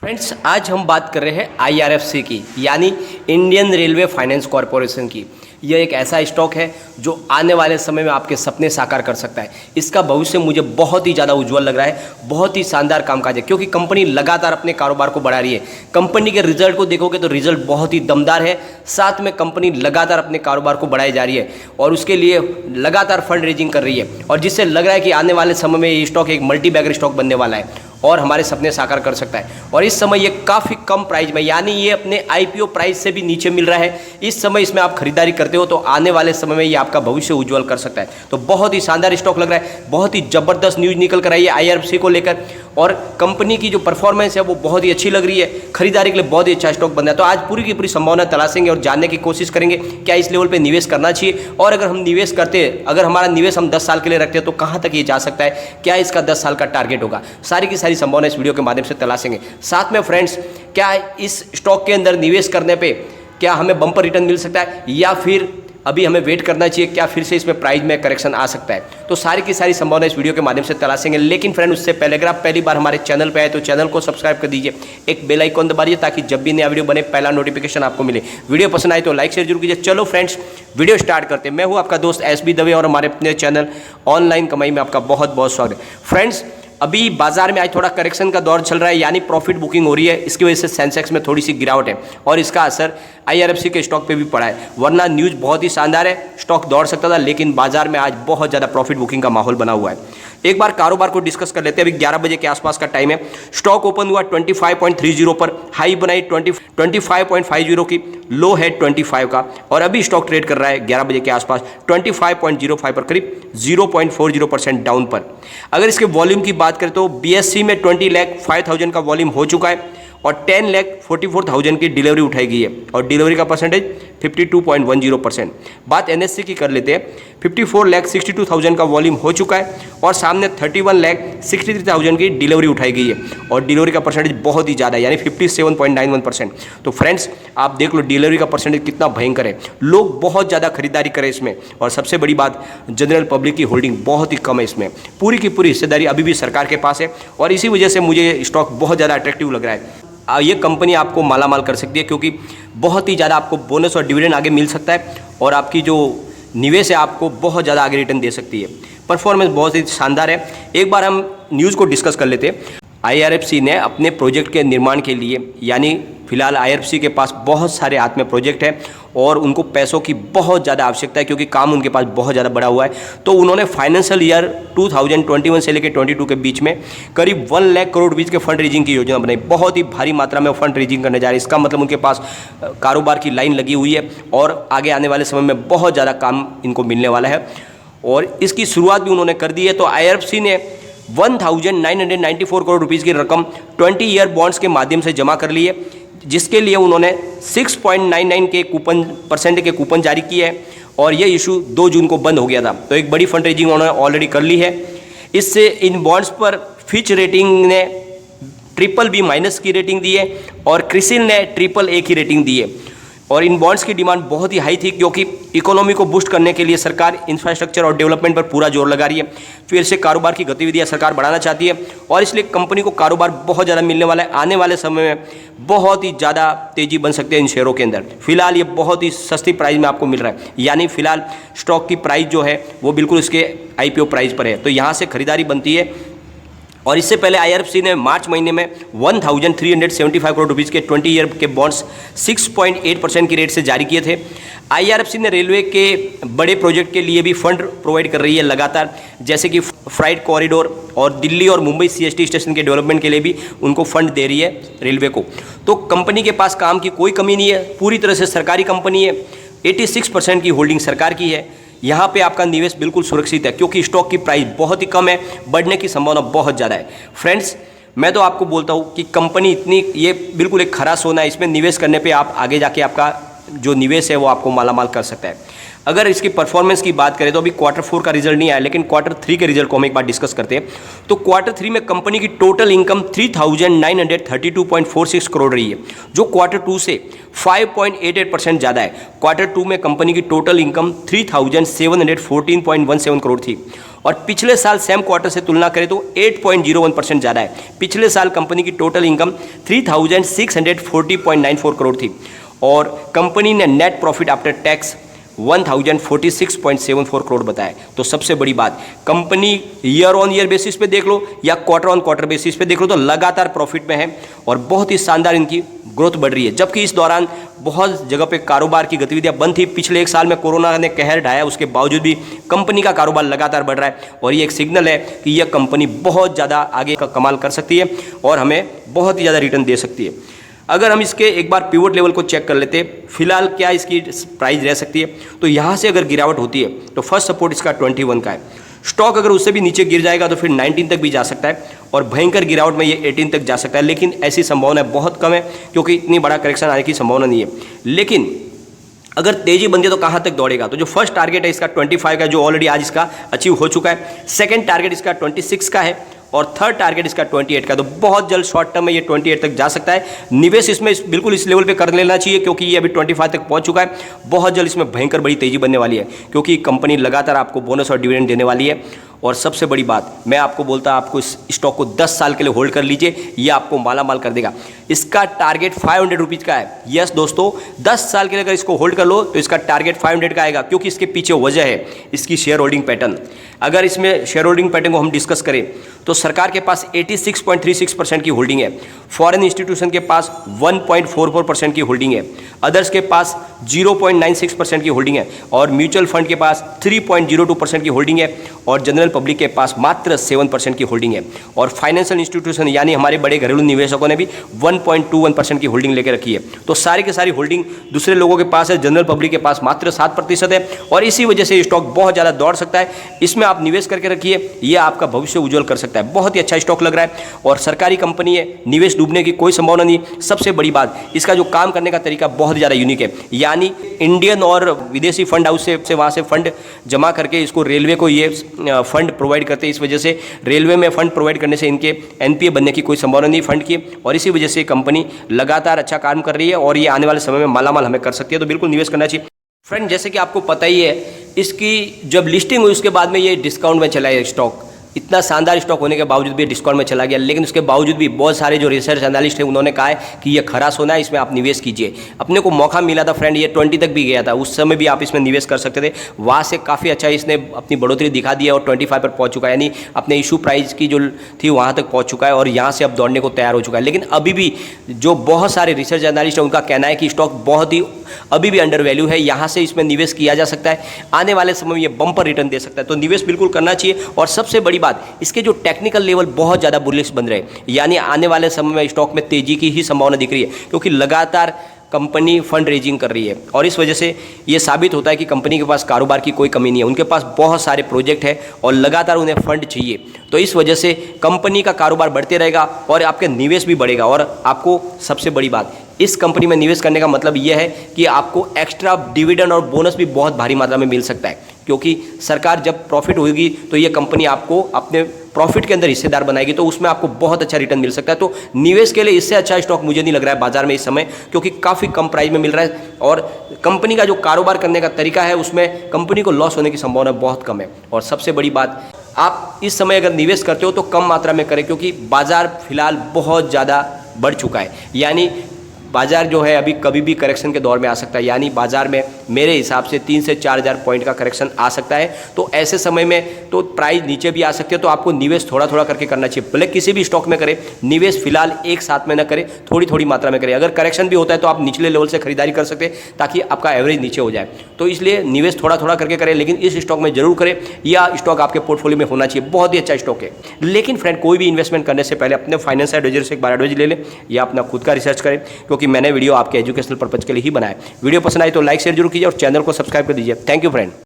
Friends, आज हम बात कर रहे हैं आईआरएफसी की, यानी इंडियन रेलवे फाइनेंस कॉरपोरेशन की। यह एक ऐसा स्टॉक है जो आने वाले समय में आपके सपने साकार कर सकता है। इसका भविष्य मुझे बहुत ही ज़्यादा उज्जवल लग रहा है, बहुत ही शानदार कामकाज है, क्योंकि कंपनी लगातार अपने कारोबार को बढ़ा रही है। कंपनी के रिजल्ट को देखोगे तो रिजल्ट बहुत ही दमदार है, साथ में कंपनी लगातार अपने कारोबार को बढ़ाई जा रही है और उसके लिए लगातार फंड रेजिंग कर रही है, और जिससे लग रहा है कि आने वाले समय में ये स्टॉक एक मल्टी बैगर स्टॉक बनने वाला है और हमारे सपने साकार कर सकता है। और इस समय ये काफ़ी कम प्राइस में, यानी ये अपने आईपीओ प्राइस से भी नीचे मिल रहा है। इस समय इसमें आप खरीदारी करते हो तो आने वाले समय में ये आपका भविष्य उज्जवल कर सकता है। तो बहुत ही शानदार स्टॉक लग रहा है, बहुत ही ज़बरदस्त न्यूज़ निकल कर आई है आईआरएफसी को लेकर, और कंपनी की जो परफॉर्मेंस है वो बहुत ही अच्छी लग रही है। खरीदारी के लिए बहुत ही अच्छा स्टॉक बन रहा है। तो आज पूरी की पूरी संभावना तलाशेंगे और जानने की कोशिश करेंगे क्या इस लेवल पर निवेश करना चाहिए, और अगर हम निवेश करते हैं, अगर हमारा निवेश हम 10 साल के लिए रखते हैं तो कहाँ तक ये जा सकता है, क्या इसका 10 साल का टारगेट होगा। सारी की सारी संभावना इस वीडियो के माध्यम से तलाशेंगे। साथ में फ्रेंड्स, क्या इस स्टॉक के अंदर निवेश करने पे क्या हमें बम्पर रिटर्न मिल सकता है, या फिर अभी हमें वेट करना चाहिए, क्या फिर से इसमें प्राइस में करेक्शन आ सकता है। तो सारी की सारी संभावना इस वीडियो के माध्यम से तलाशेंगे। लेकिन फ्रेंड, उससे पहले अगर आप पहली बार हमारे चैनल पे आए तो चैनल को सब्सक्राइब कर दीजिए, एक बेल आइकन दबाइए ताकि जब भी नया वीडियो बने पहला नोटिफिकेशन आपको मिले। वीडियो पसंद आए तो लाइक शेयर जरूर कीजिए। चलो फ्रेंड्स, वीडियो स्टार्ट करते हैं। मैं हूँ आपका दोस्त एसबी दवे और हमारे अपने चैनल ऑनलाइन कमाई में आपका बहुत बहुत स्वागत है। फ्रेंड्स, अभी बाजार में आज थोड़ा करेक्शन का दौर चल रहा है, यानी प्रॉफिट बुकिंग हो रही है। इसकी वजह से सेंसेक्स में थोड़ी सी गिरावट है और इसका असर आईआरएफसी के स्टॉक पे भी पड़ा है। वरना न्यूज़ बहुत ही शानदार है, स्टॉक दौड़ सकता था, लेकिन बाजार में आज बहुत ज़्यादा प्रॉफिट बुकिंग का माहौल बना हुआ है। एक बार कारोबार को डिस्कस कर लेते हैं। अभी 11 बजे के आसपास का टाइम है। स्टॉक ओपन हुआ 25.30 पर, हाई बनाई 25.50 की, लो है 25 का, और अभी स्टॉक ट्रेड कर रहा है 11 बजे के आसपास 25.05 पर, करीब 0.40% डाउन पर। अगर इसके वॉल्यूम की बात करें तो बीएससी में 20,05,000 का वॉल्यूम हो चुका है और 10,44,000 की डिलीवरी उठाई गई है, और डिलीवरी का परसेंटेज 52.10%। बात एनएससी की कर लेते हैं। 54,62,000 का वॉल्यूम हो चुका है और सामने 31,63,000 की डिलीवरी उठाई गई है, और डिलीवरी का परसेंटेज बहुत ही ज़्यादा है, यानी 57.91%। तो फ्रेंड्स, आप देख लो डिलीवरी का परसेंटेज कितना भयंकर है। लोग बहुत ज़्यादा खरीदारी करें इसमें, और सबसे बड़ी बात, जनरल पब्लिक की होल्डिंग बहुत ही कम है इसमें। पूरी की पूरी हिस्सेदारी अभी भी सरकार के पास है, और इसी वजह से मुझे स्टॉक बहुत ज़्यादा अट्रैक्टिव लग रहा है। ये कंपनी आपको मालामाल कर सकती है, क्योंकि बहुत ही ज़्यादा आपको बोनस और डिविडेंड आगे मिल सकता है, और आपकी जो निवेश है आपको बहुत ज़्यादा आगे रिटर्न दे सकती है। परफॉर्मेंस बहुत ही शानदार है। एक बार हम न्यूज़ को डिस्कस कर लेते हैं। आईआरएफसी ने अपने प्रोजेक्ट के निर्माण के लिए, यानी फिलहाल आईआरएफसी के पास बहुत सारे हाथ में प्रोजेक्ट हैं और उनको पैसों की बहुत ज़्यादा आवश्यकता है, क्योंकि काम उनके पास बहुत ज़्यादा बड़ा हुआ है। तो उन्होंने फाइनेंशियल ईयर 2021 से लेकर 22 के बीच में करीब 1 लाख करोड़ रुपीज़ के फंड रेजिंग की योजना बनाई। बहुत ही भारी मात्रा में फंड रेजिंग करने जा रहे हैं। इसका मतलब उनके पास कारोबार की लाइन लगी हुई है और आगे आने वाले समय में बहुत ज़्यादा काम इनको मिलने वाला है, और इसकी शुरुआत भी उन्होंने कर दी है। तो आईआरएफसी ने 1994 करोड़ रुपीज़ की रकम 20 ईयर बॉन्ड्स के माध्यम से जमा कर ली है, जिसके लिए उन्होंने 6.99 के % के कूपन जारी किए हैं, और ये इशू 2 जून को बंद हो गया था। तो एक बड़ी फंड रेजिंग उन्होंने ऑलरेडी कर ली है। इससे इन बॉन्ड्स पर फिच रेटिंग ने BBB- की रेटिंग दी है और क्रिसिल ने AAA की रेटिंग दी है। और इन बॉन्ड्स की डिमांड बहुत ही हाई थी, क्योंकि इकोनॉमी को बूस्ट करने के लिए सरकार इंफ्रास्ट्रक्चर और डेवलपमेंट पर पूरा जोर लगा रही है। फिर से कारोबार की गतिविधियां सरकार बढ़ाना चाहती है, और इसलिए कंपनी को कारोबार बहुत ज़्यादा मिलने वाला है। आने वाले समय में बहुत ही ज़्यादा तेज़ी बन सकती है इन शेयरों के अंदर। फिलहाल ये बहुत ही सस्ती प्राइस में आपको मिल रहा है, यानी फिलहाल स्टॉक की प्राइस जो है वो बिल्कुल इसके आईपीओ प्राइस पर है। तो यहाँ से खरीदारी बनती है। और इससे पहले आईआरएफसी ने मार्च महीने में 1,375 करोड़ रुपीज़ के 20 ईयर के बॉन्ड्स 6.8% की रेट से जारी किए थे। आईआरएफसी ने रेलवे के बड़े प्रोजेक्ट के लिए भी फंड प्रोवाइड कर रही है लगातार, जैसे कि फ्राइट कॉरिडोर, और दिल्ली और मुंबई सीएसटी स्टेशन के डेवलपमेंट के लिए भी उनको फंड दे रही है रेलवे को। तो कंपनी के पास काम की कोई कमी नहीं है, पूरी तरह से सरकारी कंपनी है। 86% की होल्डिंग सरकार की है। यहाँ पे आपका निवेश बिल्कुल सुरक्षित है, क्योंकि स्टॉक की प्राइस बहुत ही कम है, बढ़ने की संभावना बहुत ज़्यादा है। फ्रेंड्स, मैं तो आपको बोलता हूँ कि कंपनी इतनी, ये बिल्कुल एक खरा सोना है। इसमें निवेश करने पे आप आगे जाके आपका जो निवेश है वो आपको मालामाल कर सकता है। अगर इसकी परफॉर्मेंस की बात करें तो अभी Q4 का रिजल्ट नहीं आया, लेकिन Q3 के रिजल्ट को हम एक बार डिस्कस करते हैं। तो Q3 में कंपनी की टोटल इनकम 3,932.46 करोड़ रही है, जो Q2 से 5.88% ज़्यादा है। Q2 में कंपनी की टोटल इनकम 3,714.17 करोड़ थी और पिछले साल सेम क्वार्टर से तुलना करें तो 8.01% ज़्यादा है। पिछले साल कंपनी की टोटल इनकम 3,640.94 करोड़ थी और कंपनी ने net profit after tax 1046.74 crore बताया। तो सबसे बड़ी बात, company year on year basis पे देख लो या क्वार्टर ऑन क्वार्टर बेसिस पे देख लो तो लगातार प्रॉफिट में है और बहुत ही शानदार इनकी ग्रोथ बढ़ रही है। जबकि इस दौरान बहुत जगह पे कारोबार की गतिविधियां बंद थी। पिछले एक साल में कोरोना ने कहर ढाया, उसके बावजूद भी कंपनी का कारोबार लगातार बढ़ रहा है और ये एक सिग्नल है कि यह कंपनी बहुत ज़्यादा आगे का कमाल कर सकती है और हमें बहुत ही ज़्यादा रिटर्न दे सकती है। अगर हम इसके एक बार पिवट लेवल को चेक कर लेते हैं, फिलहाल क्या इसकी प्राइस रह सकती है, तो यहाँ से अगर गिरावट होती है तो फर्स्ट सपोर्ट इसका 21 का है। स्टॉक अगर उससे भी नीचे गिर जाएगा तो फिर 19 तक भी जा सकता है और भयंकर गिरावट में ये 18 तक जा सकता है, लेकिन ऐसी संभावना बहुत कम है क्योंकि इतनी बड़ा करेक्शन आने की संभावना नहीं है। लेकिन अगर तेजी बनती है तो कहाँ तक दौड़ेगा, तो जो फर्स्ट टारगेट है इसका 25 का, जो ऑलरेडी आज इसका अचीव हो चुका है। सेकंड टारगेट इसका 26 का है और थर्ड टारगेट इसका 28 का। तो बहुत जल्द शॉर्ट टर्म में ये 28 तक जा सकता है। निवेश इसमें बिल्कुल इस लेवल पे कर लेना चाहिए क्योंकि ये अभी 25 तक पहुंच चुका है। बहुत जल्द इसमें भयंकर बड़ी तेजी बनने वाली है क्योंकि कंपनी लगातार आपको बोनस और डिविडेंड देने वाली है। और सबसे बड़ी बात, मैं आपको बोलता आपको इस स्टॉक को 10 साल के लिए होल्ड कर लीजिए, ये आपको माला माल कर देगा। इसका टारगेट 500 रुपीज़ का है। यस दोस्तों, 10 साल के लिए अगर इसको होल्ड कर लो तो इसका टारगेट 500 का आएगा क्योंकि इसके पीछे वजह है इसकी शेयर होल्डिंग पैटर्न। अगर इसमें शेयर होल्डिंग पैटर्न को हम डिस्कस करें तो सरकार के पास 86.36% की होल्डिंग है, फॉरेन इंस्टीट्यूशन के पास 1.44% की होल्डिंग है, अदर्स के पास 0.96% की होल्डिंग है और म्यूचुअल फंड के पास 3.02% की होल्डिंग है और जनरल पब्लिक के पास मात्र 7% की होल्डिंग है और फाइनेंशियल इंस्टीट्यूशन यानी हमारे बड़े घरेलू निवेशकों ने भी 1.21% की होल्डिंग लेकर रखी है। तो सारी की सारी होल्डिंग दूसरे लोगों के पास है, जनरल पब्लिक के पास मात्र 7% है और इसी वजह से स्टॉक बहुत ज़्यादा दौड़ सकता है। इसमें आप निवेश करके रखिए, यह आपका भविष्य उज्जवल कर सकता है। बहुत ही अच्छा स्टॉक लग रहा है और सरकारी कंपनी है, निवेश डूबने की कोई संभावना नहीं। सबसे बड़ी बात, इसका जो काम करने का तरीका बहुत ज़्यादा यूनिक है, यानी इंडियन और विदेशी फंड हाउस से वहाँ से फंड जमा करके इसको रेलवे को ये फंड प्रोवाइड करते हैं। इस वजह से रेलवे में फंड प्रोवाइड करने से इनके एनपीए बनने की कोई संभावना नहीं फंड की और इसी वजह से कंपनी लगातार अच्छा काम कर रही है और ये आने वाले समय में मालामाल हमें कर सकती है। तो बिल्कुल निवेश करना चाहिए। फ्रेंड, जैसे कि आपको पता ही है, इसकी जब लिस्टिंग हुई उसके बाद में ये डिस्काउंट में चला है स्टॉक। इतना शानदार स्टॉक होने के बावजूद भी डिस्काउंट में चला गया, लेकिन उसके बावजूद भी बहुत सारे जो रिसर्च एनालिस्ट हैं उन्होंने कहा है कि ये खरा सोना है, इसमें आप निवेश कीजिए। अपने को मौका मिला था फ्रेंड, ये 20 तक भी गया था, उस समय भी आप इसमें निवेश कर सकते थे। वहाँ से काफ़ी अच्छा इसने अपनी बढ़ोतरी दिखा दी है और 25 पर पहुँच चुका है, यानी अपने इशू प्राइस की जो थी वहाँ तक पहुँच चुका है और यहाँ से अब दौड़ने को तैयार हो चुका है। लेकिन अभी भी जो बहुत सारे रिसर्च एनालिस्ट हैं उनका कहना है कि स्टॉक बहुत ही अभी भी अंडर वैल्यू है, यहाँ से इसमें निवेश किया जा सकता है, आने वाले समय में ये बम्पर रिटर्न दे सकता है। तो निवेश बिल्कुल करना चाहिए। और सबसे बड़ी बात, इसके जो टेक्निकल लेवल बहुत ज़्यादा बुलिश बन रहे हैं, यानी आने वाले समय में स्टॉक में तेजी की ही संभावना दिख रही है क्योंकि लगातार कंपनी फंड रेजिंग कर रही है और इस वजह से ये साबित होता है कि कंपनी के पास कारोबार की कोई कमी नहीं है। उनके पास बहुत सारे प्रोजेक्ट है और लगातार उन्हें फंड चाहिए, तो इस वजह से कंपनी का कारोबार बढ़ते रहेगा और आपके निवेश भी बढ़ेगा। और आपको सबसे बड़ी बात, इस कंपनी में निवेश करने का मतलब यह है कि आपको एक्स्ट्रा डिविडेंड और बोनस भी बहुत भारी मात्रा में मिल सकता है क्योंकि सरकार जब प्रॉफिट होगी तो ये कंपनी आपको अपने प्रॉफिट के अंदर हिस्सेदार बनाएगी, तो उसमें आपको बहुत अच्छा रिटर्न मिल सकता है। तो निवेश के लिए इससे अच्छा स्टॉक मुझे नहीं लग रहा है बाजार में इस समय, क्योंकि काफ़ी कम प्राइस में मिल रहा है और कंपनी का जो कारोबार करने का तरीका है उसमें कंपनी को लॉस होने की संभावना बहुत कम है। और सबसे बड़ी बात, आप इस समय अगर निवेश करते हो तो कम मात्रा में करें क्योंकि बाजार फिलहाल बहुत ज़्यादा बढ़ चुका है, यानी बाजार जो है अभी कभी भी करेक्शन के दौर में आ सकता है, यानी बाजार में मेरे हिसाब से 3 से 4 हज़ार पॉइंट का करेक्शन आ सकता है। तो ऐसे समय में तो प्राइस नीचे भी आ सकती है, तो आपको निवेश थोड़ा थोड़ा करके करना चाहिए। भले किसी भी स्टॉक में करें, निवेश फिलहाल एक साथ में न करें, थोड़ी थोड़ी मात्रा में करें। अगर करेक्शन भी होता है तो आप निचले लेवल से खरीदारी कर सकते हैं ताकि आपका एवरेज नीचे हो जाए। तो इसलिए निवेश थोड़ा थोड़ा करके करें, लेकिन इस स्टॉक में जरूर करें, यह स्टॉक आपके पोर्टफोलियो में होना चाहिए। बहुत ही अच्छा स्टॉक है। लेकिन फ्रेंड, कोई भी इन्वेस्टमेंट करने से पहले अपने फाइनेंस एडवाइजर से एक बार एडवाइस ले लें या अपना खुद का रिसर्च करें, क्योंकि मैंने वीडियो आपके एजुकेशनल पर्पज के लिए ही बनाया। वीडियो पसंद आए तो लाइक शेयर जरूर कीजिए और चैनल को सब्सक्राइब कर दीजिए। Thank you friend.